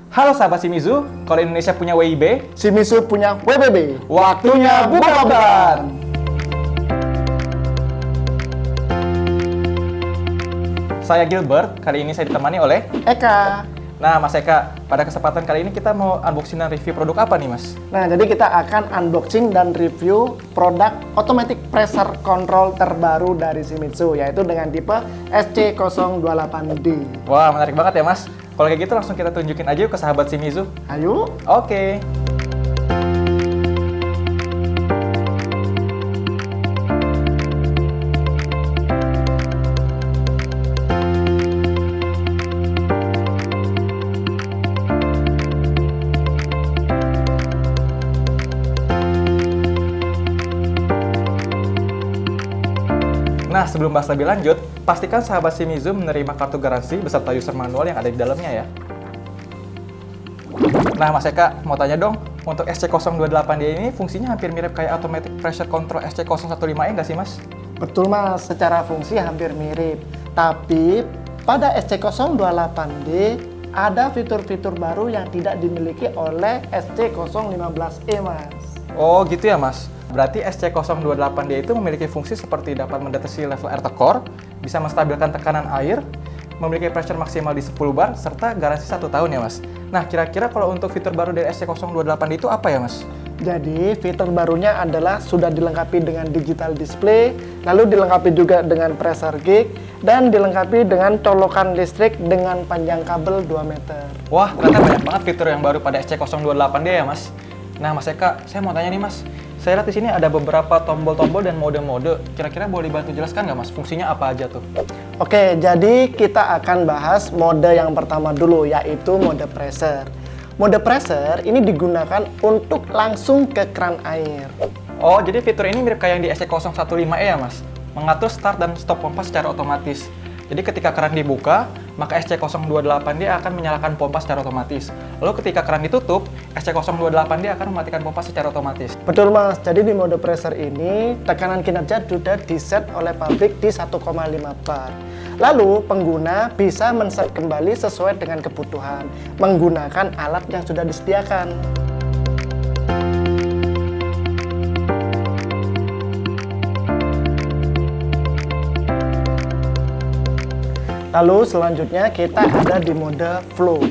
Halo sahabat Shimizu, kalau Indonesia punya WIB, Shimizu punya WBB. waktunya buka obrolan. Saya Gilbert, kali ini saya ditemani oleh... Eka. Nah Mas Eka, pada kesempatan kali ini kita mau unboxing dan review produk apa nih Mas? Nah, jadi kita akan unboxing dan review produk automatic pressure control terbaru dari Shimizu, yaitu dengan tipe SC028D. Wah menarik banget ya Mas. Kalau kayak gitu langsung kita tunjukin aja yuk ke sahabat Shimizu. Ayo. Oke. Nah, sebelum bahas lebih lanjut, pastikan sahabat Shimizu menerima kartu garansi beserta user manual yang ada di dalamnya ya. Nah, Mas Eka, mau tanya dong, untuk SC028D ini fungsinya hampir mirip kayak automatic pressure control SC015E nggak sih, Mas? Betul Mas, secara fungsi hampir mirip. Tapi pada SC028D ada fitur-fitur baru yang tidak dimiliki oleh SC015E Mas. Oh, gitu ya, Mas. Berarti SC028D itu memiliki fungsi seperti dapat mendeteksi level air tekor, bisa menstabilkan tekanan air, memiliki pressure maksimal di 10 bar, serta garansi 1 tahun ya Mas. Nah, kira-kira kalau untuk fitur baru dari SC028D itu apa ya Mas? Jadi fitur barunya adalah sudah dilengkapi dengan digital display, lalu dilengkapi juga dengan pressure gauge, dan dilengkapi dengan colokan listrik dengan panjang kabel 2 meter. Wah, ternyata banyak banget fitur yang baru pada SC028D ya Mas. Nah Mas Eka, saya mau tanya nih Mas, saya lihat di sini ada beberapa tombol-tombol dan mode-mode. Kira-kira boleh bantu jelaskan nggak Mas, fungsinya apa aja tuh? Oke, jadi kita akan bahas mode yang pertama dulu, yaitu mode pressure. Mode pressure ini digunakan untuk langsung ke keran air. Oh, jadi fitur ini mirip kayak yang di SC015E ya Mas? Mengatur start dan stop pompa secara otomatis. Jadi ketika keran dibuka, maka SC028D akan menyalakan pompa secara otomatis. Lalu ketika keran ditutup, SC028D akan mematikan pompa secara otomatis. Betul Mas, jadi di mode pressure ini tekanan kinerja sudah diset oleh pabrik di 1,5 bar. Lalu pengguna bisa men-set kembali sesuai dengan kebutuhan menggunakan alat yang sudah disediakan. Lalu selanjutnya kita ada di mode flow,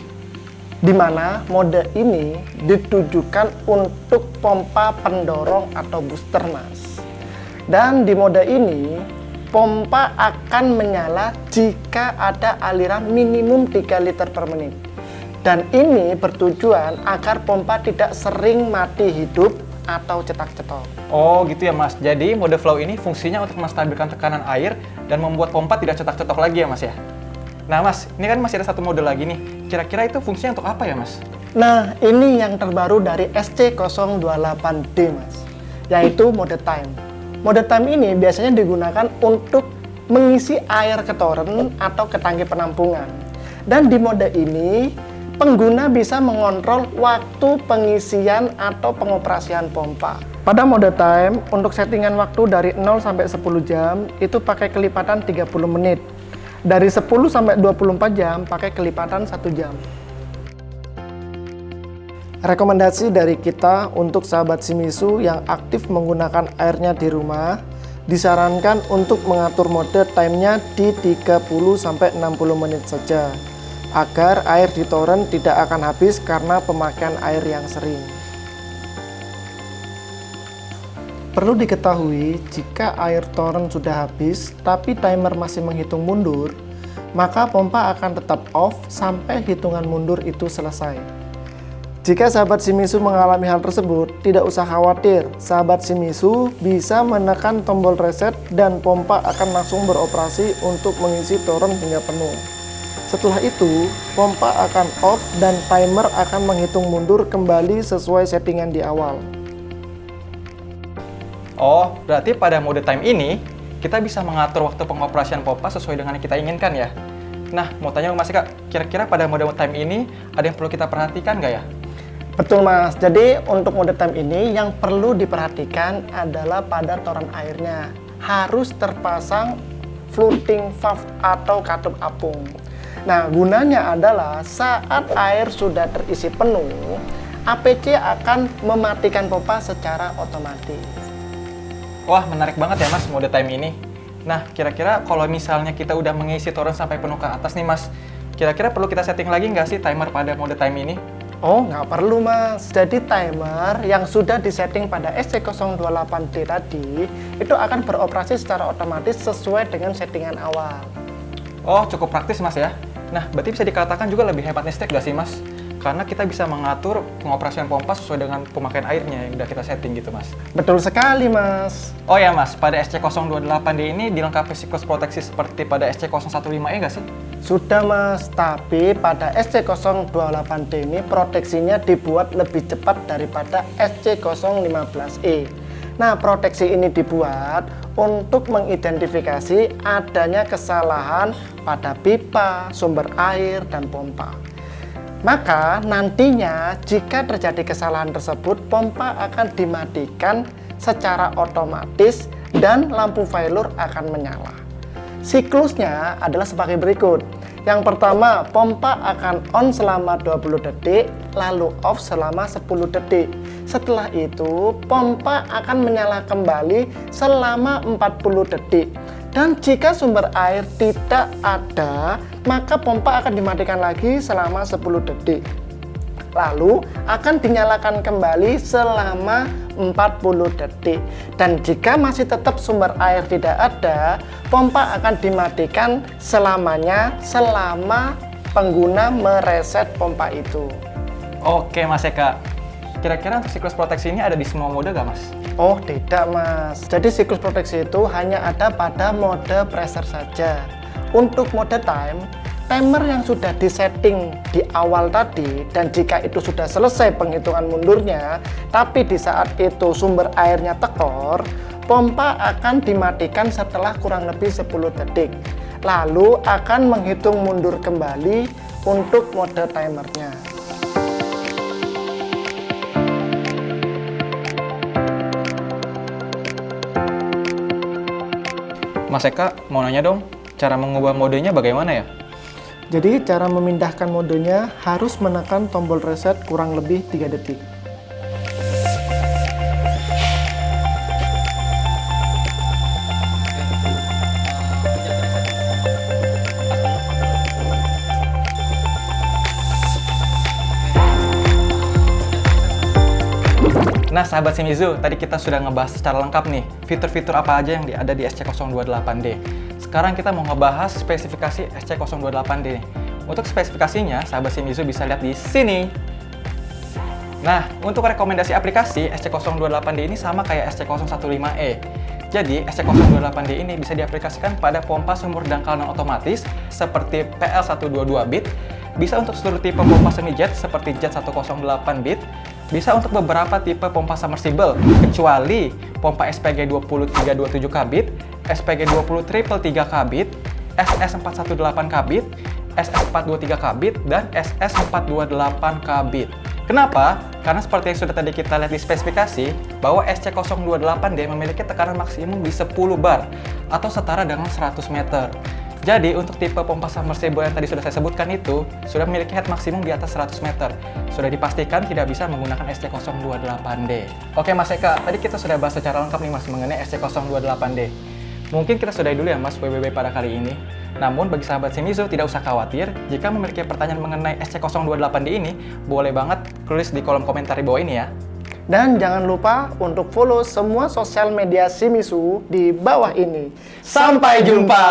di mana mode ini ditujukan untuk pompa pendorong atau booster Mas. Dan di mode ini pompa akan menyala jika ada aliran minimum 3 liter per menit. Dan ini bertujuan agar pompa tidak sering mati hidup atau cetak-cetok. Oh gitu ya Mas, jadi mode flow ini fungsinya untuk menstabilkan tekanan air dan membuat pompa tidak cetak-cetok lagi ya Mas ya? Nah Mas, ini kan masih ada satu mode lagi nih, kira-kira itu fungsinya untuk apa ya Mas? Nah, ini yang terbaru dari SC028D Mas, yaitu mode time. Mode time ini biasanya digunakan untuk mengisi air ke toren atau ke tangki penampungan. Dan di mode ini, pengguna bisa mengontrol waktu pengisian atau pengoperasian pompa. Pada mode time, untuk settingan waktu dari 0 sampai 10 jam, itu pakai kelipatan 30 menit. Dari 10 sampai 24 jam, pakai kelipatan 1 jam. Rekomendasi dari kita untuk sahabat Shimizu yang aktif menggunakan airnya di rumah, disarankan untuk mengatur mode time-nya di 30 sampai 60 menit saja, agar air di toren tidak akan habis karena pemakaian air yang sering. Perlu diketahui, jika air toren sudah habis tapi timer masih menghitung mundur, maka pompa akan tetap off sampai hitungan mundur itu selesai. Jika sahabat Shimizu mengalami hal tersebut, tidak usah khawatir. Sahabat Shimizu bisa menekan tombol reset dan pompa akan langsung beroperasi untuk mengisi toren hingga penuh. Setelah itu, pompa akan off dan timer akan menghitung mundur kembali sesuai settingan di awal. Oh, berarti pada mode time ini, kita bisa mengatur waktu pengoperasian pompa sesuai dengan yang kita inginkan ya? Nah, mau tanya Mas Eka, kira-kira pada mode time ini, ada yang perlu kita perhatikan nggak ya? Betul Mas, jadi untuk mode time ini yang perlu diperhatikan adalah pada toren airnya. Harus terpasang floating valve atau katup apung. Nah, gunanya adalah saat air sudah terisi penuh, APC akan mematikan pompa secara otomatis. Wah, menarik banget ya Mas mode time ini. Nah, kira-kira kalau misalnya kita udah mengisi toren sampai penuh ke atas nih Mas, kira-kira perlu kita setting lagi nggak sih timer pada mode time ini? Oh, nggak perlu Mas. Jadi timer yang sudah disetting pada SC028D tadi, itu akan beroperasi secara otomatis sesuai dengan settingan awal. Oh, cukup praktis Mas ya. Nah, berarti bisa dikatakan juga lebih hebat Nextech nggak sih Mas? Karena kita bisa mengatur pengoperasian pompa sesuai dengan pemakaian airnya yang udah kita setting gitu Mas. Betul sekali Mas. Oh ya Mas, pada SC028D ini dilengkapi siklus proteksi seperti pada SC015E nggak sih? Sudah Mas, tapi pada SC028D ini proteksinya dibuat lebih cepat daripada SC015E. Nah, proteksi ini dibuat untuk mengidentifikasi adanya kesalahan pada pipa, sumber air, dan pompa. Maka nantinya jika terjadi kesalahan tersebut, pompa akan dimatikan secara otomatis dan lampu failure akan menyala. Siklusnya adalah sebagai berikut. Yang pertama, pompa akan on selama 20 detik, lalu off selama 10 detik. Setelah itu, pompa akan menyala kembali selama 40 detik. Dan jika sumber air tidak ada, maka pompa akan dimatikan lagi selama 10 detik. Lalu akan dinyalakan kembali selama 40 detik. Dan jika masih tetap sumber air tidak ada, pompa akan dimatikan selamanya selama pengguna mereset pompa itu. Oke Mas Eka, kira-kira untuk siklus proteksi ini ada di semua mode nggak Mas? Oh tidak Mas, jadi siklus proteksi itu hanya ada pada mode pressure saja. Untuk mode time, timer yang sudah disetting di awal tadi, dan jika itu sudah selesai penghitungan mundurnya, tapi di saat itu sumber airnya tekor, pompa akan dimatikan setelah kurang lebih 10 detik. Lalu akan menghitung mundur kembali untuk mode timernya. Mas Eka, mau nanya dong, cara mengubah modenya bagaimana ya? Jadi cara memindahkan modenya harus menekan tombol reset kurang lebih 3 detik. Nah, sahabat Shimizu, tadi kita sudah ngebahas secara lengkap nih, fitur-fitur apa aja yang ada di SC028D. Sekarang kita mau ngebahas spesifikasi SC028D. Untuk spesifikasinya, sahabat Shimizu bisa lihat di sini. Nah, untuk rekomendasi aplikasi, SC028D ini sama kayak SC015E. Jadi, SC028D ini bisa diaplikasikan pada pompa sumur dangkal non-otomatis seperti PL122 bit, bisa untuk seluruh tipe pompa semi-jet seperti Jet 108 bit, bisa untuk beberapa tipe pompa submersible, kecuali pompa SPG 2327 kabit, SPG 20 triple 3 kabit, SS 418 kabit, SS 423 kabit, dan SS 428 kabit. Kenapa? Karena seperti yang sudah tadi kita lihat di spesifikasi, bahwa SC028D memiliki tekanan maksimum di 10 bar, atau setara dengan 100 meter. Jadi, untuk tipe pompa submersible yang tadi sudah saya sebutkan itu, sudah memiliki head maksimum di atas 100 meter. Sudah dipastikan tidak bisa menggunakan SC028D. Oke Mas Eka, tadi kita sudah bahas secara lengkap nih Mas mengenai SC028D. Mungkin kita sudahi dulu ya Mas WBB pada kali ini. Namun bagi sahabat Shimizu tidak usah khawatir, jika memiliki pertanyaan mengenai SC028D ini, boleh banget tulis di kolom komentar di bawah ini ya. Dan jangan lupa untuk follow semua sosial media Shimizu di bawah ini. Sampai jumpa!